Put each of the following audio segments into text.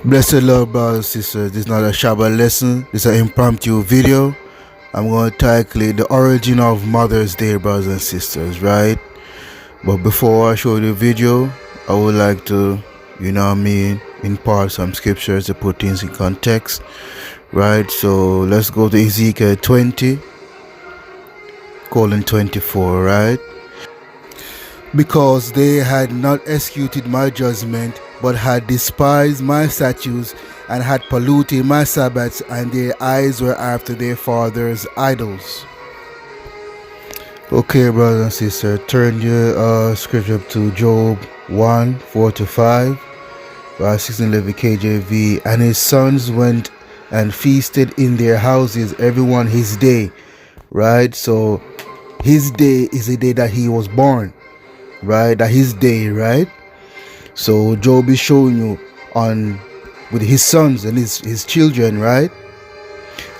Blessed Lord, brothers and sisters. This is not a Shabbat lesson. This is an impromptu video. I'm going to tackle the origin of Mother's Day, brothers and sisters, right? But before I show you the video, I would like to, impart some scriptures to put things in context, right? So let's go to Ezekiel 20:24, right? Because they had not executed my judgment, but had despised my statutes, and had polluted my Sabbaths, and their eyes were after their fathers' idols. Okay, brothers and sisters, turn your scripture to Job 1:4-5, verse 1611 KJV. And his sons went and feasted in their houses, everyone his day, right? So his day is the day that he was born, right? That his day, right? So Job is showing you on with his sons and his children, right?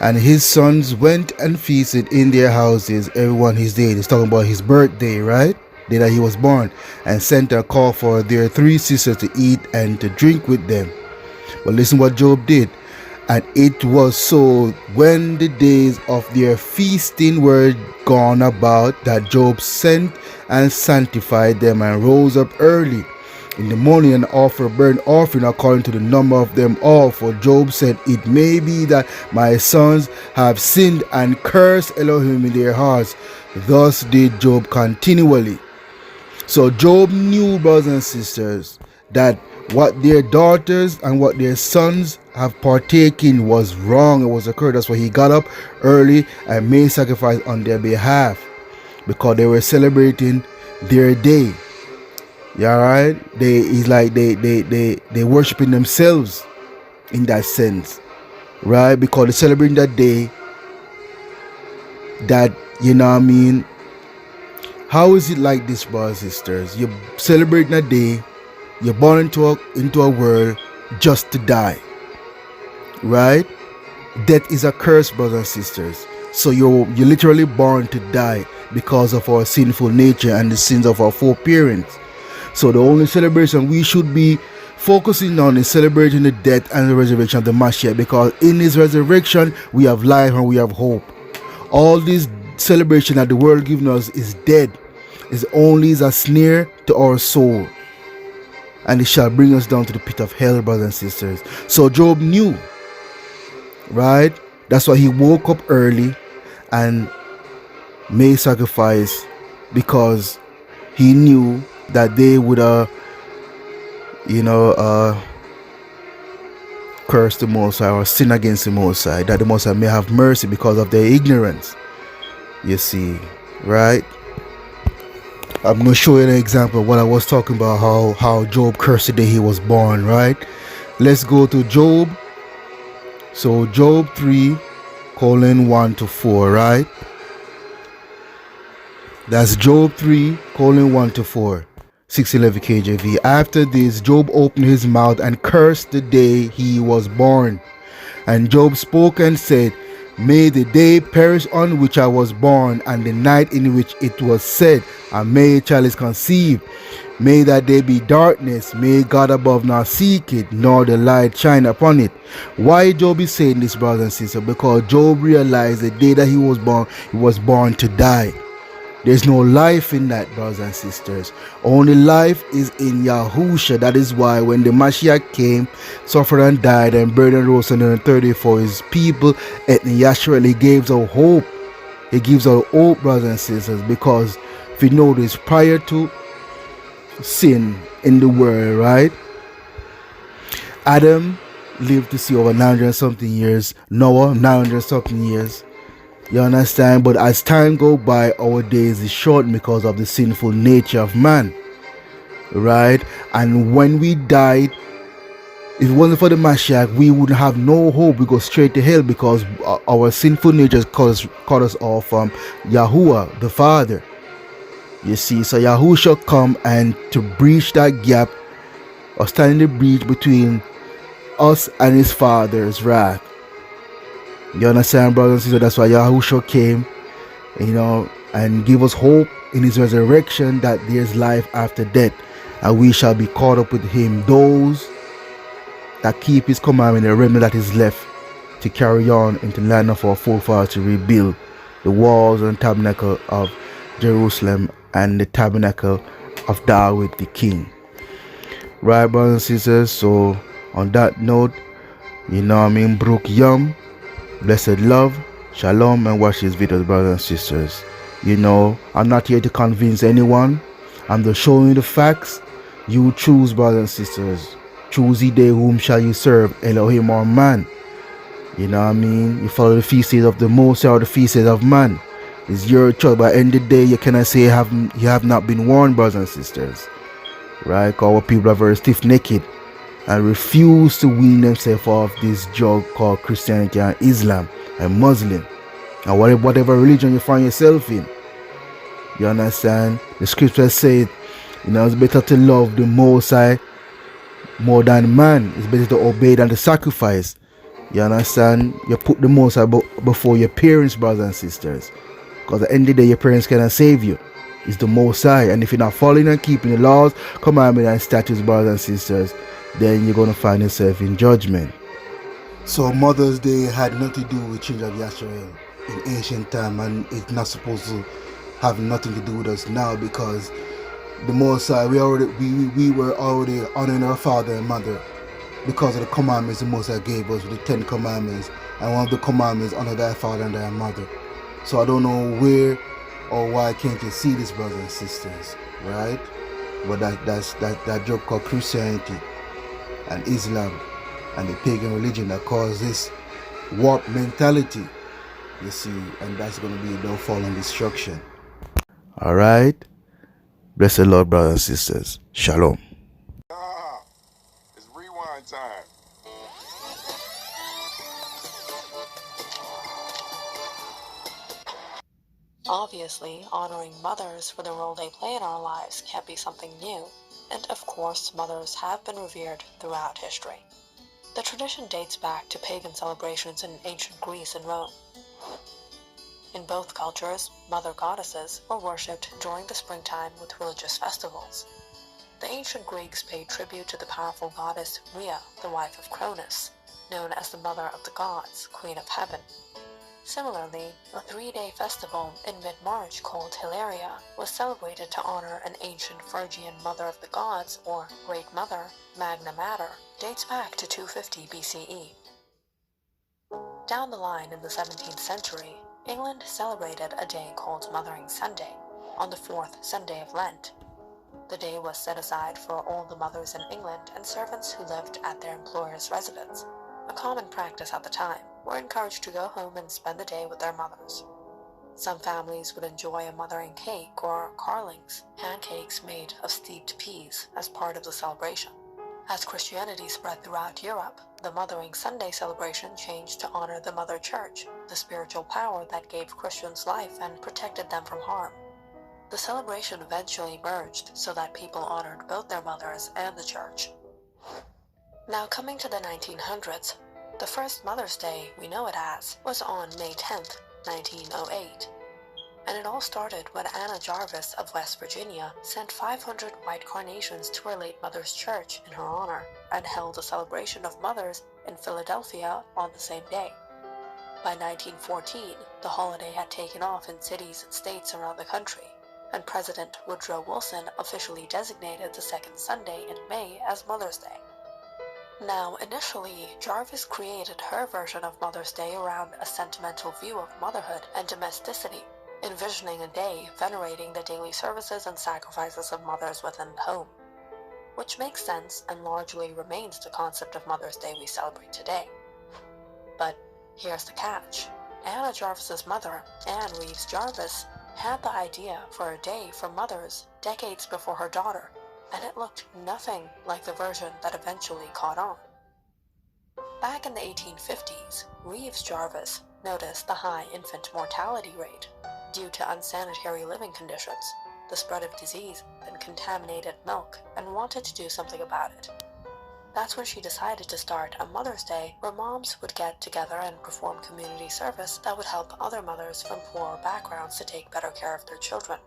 And his sons went and feasted in their houses, everyone his day. He's talking about his birthday, right? Day that he was born, and sent a call for their 3 sisters to eat and to drink with them. But listen what Job did. And it was so, when the days of their feasting were gone about, that Job sent and sanctified them, and rose up early in the morning and offered burnt offering according to the number of them all. For Job said, it may be that my sons have sinned and cursed Elohim in their hearts. Thus did Job continually. So Job knew, brothers and sisters, that what their daughters and what their sons have partaken was wrong. It was a curse. That's why he got up early and made sacrifice on their behalf, because they were celebrating their day. Yeah, right? They worshiping themselves in that sense, right? Because they're celebrating that day. That, how is it like this, brothers and sisters? You're celebrating a day. You're born into a world just to die, right? Death is a curse, brothers and sisters. So you're literally born to die because of our sinful nature and the sins of our foreparents. So the only celebration we should be focusing on is celebrating the death and the resurrection of the Mashiach, because in his resurrection we have life and we have hope. All this celebration that the world gives us is dead, is only a snare to our soul, and it shall bring us down to the pit of hell, brothers and sisters. So Job knew, right? That's why he woke up early and made sacrifice, because he knew that they would curse the Most High or sin against the Most High, that the Most High may have mercy because of their ignorance. You see, right? I'm going to show you an example of what I was talking about, how Job cursed the day he was born, right? Let's go to Job. So Job 3:1-4, right? That's Job 3:1-4. 611 KJV. After this, Job opened his mouth and cursed the day he was born. And Job spoke and said, may the day perish on which I was born, and the night in which it was said, and may a child is conceived. May that day be darkness. May God above not seek it, nor the light shine upon it. Why Job is saying this, brothers and sisters? Because Job realized the day that he was born to die. There's no life in that, brothers and sisters. Only life is in Yahusha. That is why when the Mashiach came, suffered and died, and buried and rose on the 30th for his people, and Yahshua, he gives us hope. He gives us hope, brothers and sisters, because if you notice, prior to sin in the world, right? Adam lived to see over 900 something years. Noah, 900 something years. You understand? But as time goes by, our days is shortened because of the sinful nature of man, right? And when we died, if it wasn't for the Mashiach, we would have no hope. We go straight to hell, because our sinful nature cut us off from Yahuwah, the Father. You see, so Yahushua come and to breach that gap, or stand in the breach between us and his Father's wrath. You understand, brothers and sisters? That's why Yahushua came, and give us hope in his resurrection, that there's life after death, and we shall be caught up with him. Those that keep his commandment, the remnant that is left to carry on into the land of our forefathers to rebuild the walls and tabernacle of Jerusalem and the tabernacle of David the king. Right, brothers and sisters, so on that note, Brook Yum, blessed love, shalom, and watch these videos, brothers and sisters. I'm not here to convince anyone. I'm just showing you the facts. You choose, brothers and sisters. Choose ye day whom shall you serve, Elohim or man. You follow the feast days of the Most or the feast days of man. It's your choice. By the end of the day, you cannot say you have not been warned, brothers and sisters. Right? Because our people are very stiff-necked and refuse to wean themselves off this jug called Christianity and Islam and Muslim and whatever religion you find yourself in. You understand? The scriptures say, it's better to love the Most High more than man. It's better to obey than to sacrifice. You understand? You put the Most High before your parents, brothers and sisters. Because at the end of the day, your parents cannot save you. It's the Most High. And if you're not following and keeping the laws, commandments, and statutes, brothers and sisters, then you're going to find yourself in judgment. So Mother's Day had nothing to do with children of Yisrael in ancient time, and it's not supposed to have nothing to do with us now, because the Most High, we were already honoring our father and mother because of the commandments the Most High gave us with the 10 commandments, and one of the commandments, honor thy father and thy mother. So I don't know where or why can't you see this, brothers and sisters, right? But that joke called Christianity and Islam and the pagan religion that caused this warped mentality, you see, and that's going to be a downfall and destruction. All right, bless the Lord, brothers and sisters. Shalom. It's rewind time. Obviously, honoring mothers for the role they play in our lives can't be something new, and of course mothers have been revered throughout history. The tradition dates back to pagan celebrations in ancient Greece and Rome. In both cultures, mother goddesses were worshipped during the springtime with religious festivals. The ancient Greeks paid tribute to the powerful goddess Rhea, the wife of Cronus, known as the mother of the gods, queen of heaven. Similarly, a 3-day festival in mid-March called Hilaria was celebrated to honor an ancient Phrygian mother of the gods, or Great Mother, Magna Mater, dates back to 250 BCE. Down the line in the 17th century, England celebrated a day called Mothering Sunday, on the 4th Sunday of Lent. The day was set aside for all the mothers in England and servants who lived at their employer's residence. A common practice at the time, were encouraged to go home and spend the day with their mothers. Some families would enjoy a mothering cake or carlings, pancakes made of steeped peas, as part of the celebration. As Christianity spread throughout Europe, the Mothering Sunday celebration changed to honor the Mother Church, the spiritual power that gave Christians life and protected them from harm. The celebration eventually merged so that people honored both their mothers and the church. Now coming to the 1900s, the first Mother's Day we know it as was on May 10th, 1908. And it all started when Anna Jarvis of West Virginia sent 500 white carnations to her late mother's church in her honor and held a celebration of mothers in Philadelphia on the same day. By 1914, the holiday had taken off in cities and states around the country, and President Woodrow Wilson officially designated the second Sunday in May as Mother's Day. Now, initially, Jarvis created her version of Mother's Day around a sentimental view of motherhood and domesticity, envisioning a day venerating the daily services and sacrifices of mothers within the home, which makes sense and largely remains the concept of Mother's Day we celebrate today. But here's the catch. Anna Jarvis's mother, Anne Reeves Jarvis, had the idea for a day for mothers decades before her daughter, and it looked nothing like the version that eventually caught on. Back in the 1850s, Reeves Jarvis noticed the high infant mortality rate due to unsanitary living conditions, the spread of disease, and contaminated milk, and wanted to do something about it. That's when she decided to start a Mother's Day where moms would get together and perform community service that would help other mothers from poorer backgrounds to take better care of their children.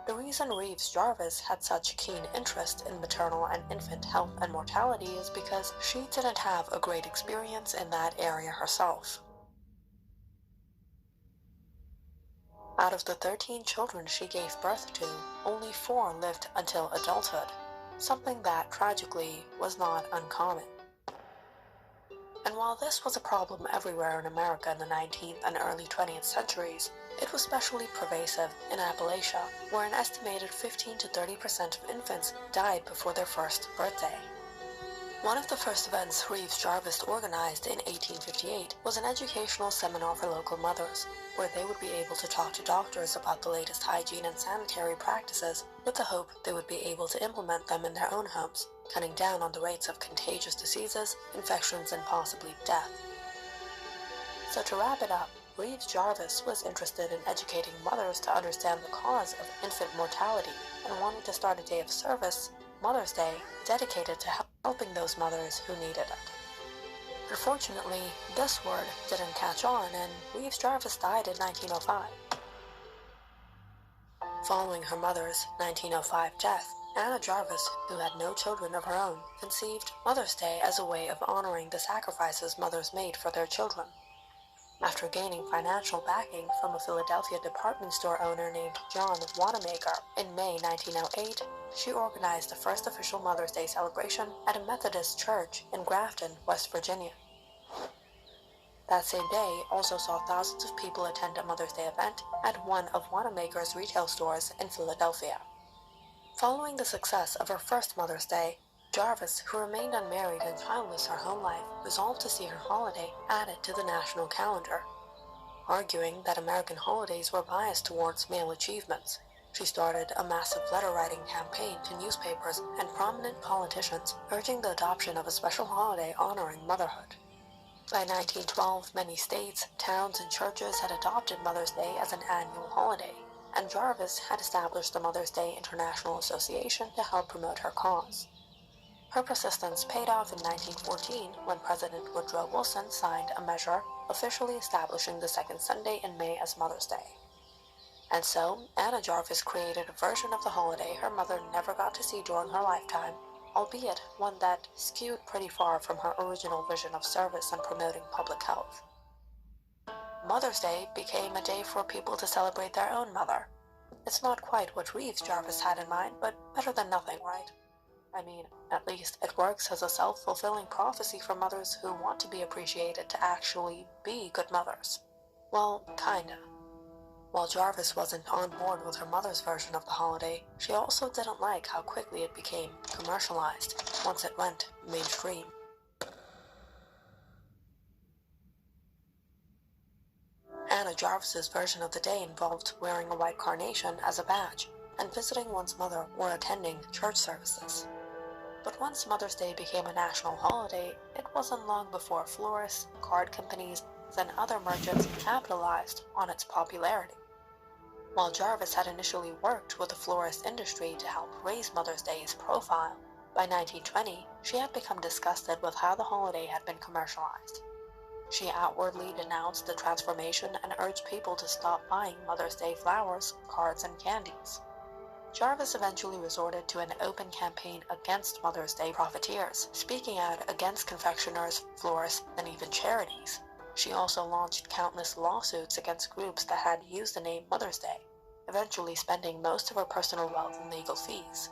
The reason Reeves Jarvis had such a keen interest in maternal and infant health and mortality is because she didn't have a great experience in that area herself. Out of the 13 children she gave birth to, only 4 lived until adulthood, something that tragically was not uncommon. And while this was a problem everywhere in America in the 19th and early 20th centuries, it was especially pervasive in Appalachia, where an estimated 15 to 30% of infants died before their first birthday. One of the first events Reeves Jarvis organized in 1858 was an educational seminar for local mothers, where they would be able to talk to doctors about the latest hygiene and sanitary practices with the hope they would be able to implement them in their own homes, cutting down on the rates of contagious diseases, infections, and possibly death. So to wrap it up, Reeves Jarvis was interested in educating mothers to understand the cause of infant mortality and wanted to start a day of service, Mother's Day, dedicated to helping those mothers who needed it. Unfortunately, this word didn't catch on, and Reeves Jarvis died in 1905. Following her mother's 1905 death, Anna Jarvis, who had no children of her own, conceived Mother's Day as a way of honoring the sacrifices mothers made for their children. After gaining financial backing from a Philadelphia department store owner named John Wanamaker in May 1908, she organized the first official Mother's Day celebration at a Methodist church in Grafton, West Virginia. That same day also saw thousands of people attend a Mother's Day event at one of Wanamaker's retail stores in Philadelphia. Following the success of her first Mother's Day, Jarvis, who remained unmarried and childless her home life, resolved to see her holiday added to the national calendar. Arguing that American holidays were biased towards male achievements, she started a massive letter-writing campaign to newspapers and prominent politicians urging the adoption of a special holiday honoring motherhood. By 1912, many states, towns, and churches had adopted Mother's Day as an annual holiday, and Jarvis had established the Mother's Day International Association to help promote her cause. Her persistence paid off in 1914 when President Woodrow Wilson signed a measure officially establishing the second Sunday in May as Mother's Day. And so, Anna Jarvis created a version of the holiday her mother never got to see during her lifetime, albeit one that skewed pretty far from her original vision of service and promoting public health. Mother's Day became a day for people to celebrate their own mother. It's not quite what Reeves Jarvis had in mind, but better than nothing, right? I mean, at least it works as a self-fulfilling prophecy for mothers who want to be appreciated to actually be good mothers. Well, kinda. While Jarvis wasn't on board with her mother's version of the holiday, she also didn't like how quickly it became commercialized once it went mainstream. Anna Jarvis's version of the day involved wearing a white carnation as a badge and visiting one's mother or attending church services. But once Mother's Day became a national holiday, it wasn't long before florists, card companies, and other merchants capitalized on its popularity. While Jarvis had initially worked with the florist industry to help raise Mother's Day's profile, by 1920 she had become disgusted with how the holiday had been commercialized. She outwardly denounced the transformation and urged people to stop buying Mother's Day flowers, cards, and candies. Jarvis eventually resorted to an open campaign against Mother's Day profiteers, speaking out against confectioners, florists, and even charities. She also launched countless lawsuits against groups that had used the name Mother's Day, eventually spending most of her personal wealth in legal fees.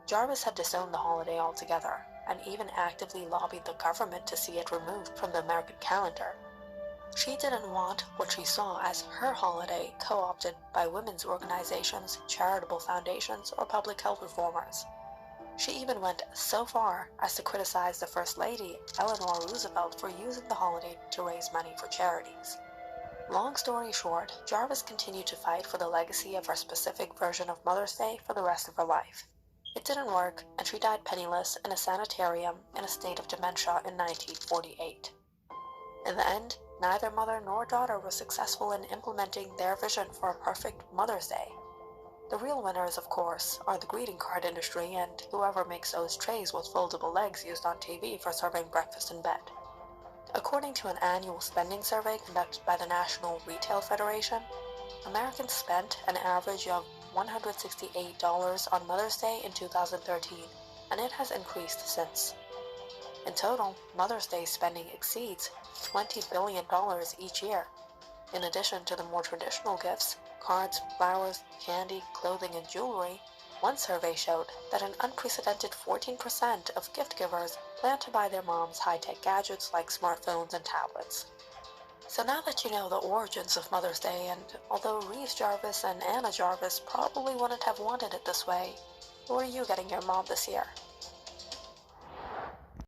Jarvis had disowned the holiday altogether, and even actively lobbied the government to see it removed from the American calendar. She didn't want what she saw as her holiday co-opted by women's organizations, charitable foundations, or public health reformers. She even went so far as to criticize the First Lady, Eleanor Roosevelt, for using the holiday to raise money for charities. Long story short, Jarvis continued to fight for the legacy of her specific version of Mother's Day for the rest of her life. It didn't work, and she died penniless in a sanitarium in a state of dementia in 1948. In the end, neither mother nor daughter were successful in implementing their vision for a perfect Mother's Day. The real winners, of course, are the greeting card industry and whoever makes those trays with foldable legs used on TV for serving breakfast in bed. According to an annual spending survey conducted by the National Retail Federation, Americans spent an average of $168 on Mother's Day in 2013, and it has increased since. In total, Mother's Day spending exceeds $20 billion each year. In addition to the more traditional gifts, cards, flowers, candy, clothing, and jewelry, one survey showed that an unprecedented 14% of gift givers plan to buy their moms high-tech gadgets like smartphones and tablets. So now that you know the origins of Mother's Day, and although Reese Jarvis and Anna Jarvis probably wouldn't have wanted it this way, who are you getting your mom this year?